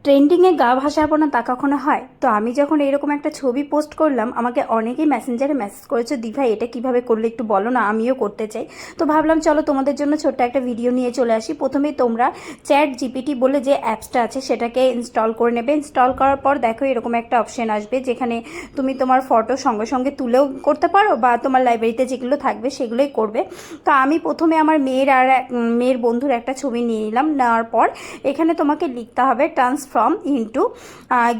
ট্রেন্ডিংয়ে গা ভাসাবো না তা কখনো হয়? তো আমি যখন এরকম একটা ছবি পোস্ট করলাম, আমাকে অনেকেই মেসেঞ্জারে মেসেজ করেছে, দিভাই এটা কিভাবে করলে একটু বলো না, আমিও করতে চাই। তো ভাবলাম চলো তোমাদের জন্য ছোট্ট একটা ভিডিও নিয়ে চলে আসি। প্রথমেই তোমরা চ্যাট জিপিটি বলে যে অ্যাপসটা আছে সেটাকে ইনস্টল করে নেবে। ইনস্টল করার পর দেখো এরকম একটা অপশন আসবে, যেখানে তুমি তোমার ফটো সঙ্গে সঙ্গে তুলেও করতে পারো, বা তোমার লাইব্রেরিতে যেগুলো থাকবে সেগুলোই করবে। তো আমি প্রথমে আমার মেয়ের বন্ধুর একটা ছবি নিয়ে নিলাম। নেওয়ার পর এখানে তোমাকে লিখতে হবে ট্রান্সফর্ম ইনটু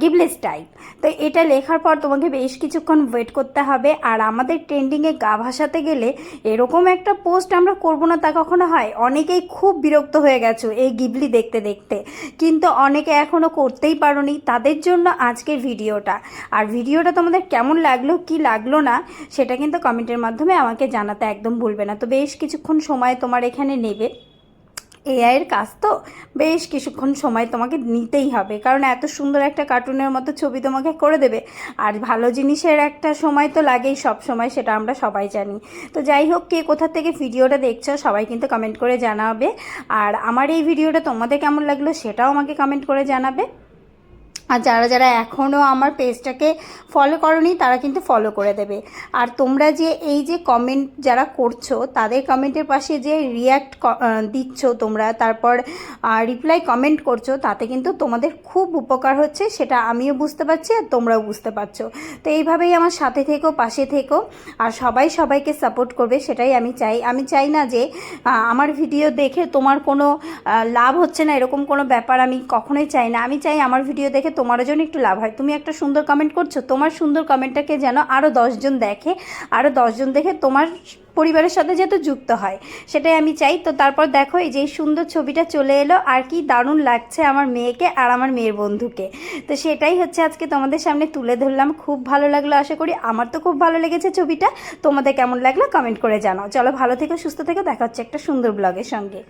গিবলি স্টাইল। তো এটা লেখার পর তোমাকে বেশ কিছুক্ষণ ওয়েট করতে হবে। আর আমাদের ট্রেন্ডিংয়ে গা ভাসাতে গেলে এরকম একটা পোস্ট আমরা করব না তা কখনো হয়? অনেকেই খুব বিরক্ত হয়ে গেছো এই গিবলি দেখতে দেখতে, কিন্তু অনেকে এখনও করতেই পারোনি, তাদের জন্য আজকের ভিডিওটা। আর ভিডিওটা তোমাদের কেমন লাগলো কি লাগলো না সেটা কিন্তু কমেন্টের মাধ্যমে আমাকে জানাতে একদম ভুলবে না। তো বেশ কিছুক্ষণ সময় তোমার এখানে নেবে, এআইয়ের কাজ তো বেশ কিছুক্ষণ সময় তোমাকে নিতেই হবে, কারণ এত সুন্দর একটা কার্টুনের মতো ছবি তোমাকে করে দেবে। আর ভালো জিনিসের একটা সময় তো লাগেই সব সময়, সেটা আমরা সবাই জানি। তো যাই হোক, কে কোথা থেকে ভিডিওটা দেখছো সবাই কিন্তু কমেন্ট করে জানাবে। আর আমার এই ভিডিওটা তোমাদের কেমন লাগলো সেটাও আমাকে কমেন্ট করে জানাবে। আর যারা যারা এখনও আমার পেজটাকে ফলো করনি তারা কিন্তু ফলো করে দেবে। আর তোমরা যে এই যে কমেন্ট যারা করছো তাদের কমেন্টের পাশে যে রিয়্যাক্ট দিচ্ছ তোমরা, তারপর রিপ্লাই কমেন্ট করছো, তাতে কিন্তু তোমাদের খুব উপকার হচ্ছে, সেটা আমিও বুঝতে পারছি আর তোমরাও বুঝতে পারছো। তো এইভাবেই আমার সাথে থেকো, পাশে থেকো, আর সবাই সবাইকে সাপোর্ট করবে, সেটাই আমি চাই। আমি চাই না যে আমার ভিডিও দেখে তোমার কোনো লাভ হচ্ছে না এরকম কোনো ব্যাপার আমি কখনোই চাই না। আমি চাই আমার ভিডিও দেখে তোমারও যেন একটু লাভ হয়। তুমি একটা সুন্দর কমেন্ট করছো, তোমার সুন্দর কমেন্টটাকে যেন আরও 10জন দেখে, আরও 10জন দেখে তোমার পরিবারের সাথে যাতে যুক্ত হয়, সেটাই আমি চাই। তো তারপর দেখো এই যে সুন্দর ছবিটা চলে এলো, আর কি দারুণ লাগছে আমার মেয়েকে আর আমার মেয়ের বন্ধুকে। তো সেটাই হচ্ছে আজকে তোমাদের সামনে তুলে ধরলাম। খুব ভালো লাগলো, আশা করি। আমার তো খুব ভালো লেগেছে ছবিটা। তোমাদের কেমন লাগলো কমেন্ট করে জানাও। চলো ভালো থেকো, সুস্থ থেকো, দেখা হচ্ছে একটা সুন্দর ব্লগের সঙ্গে।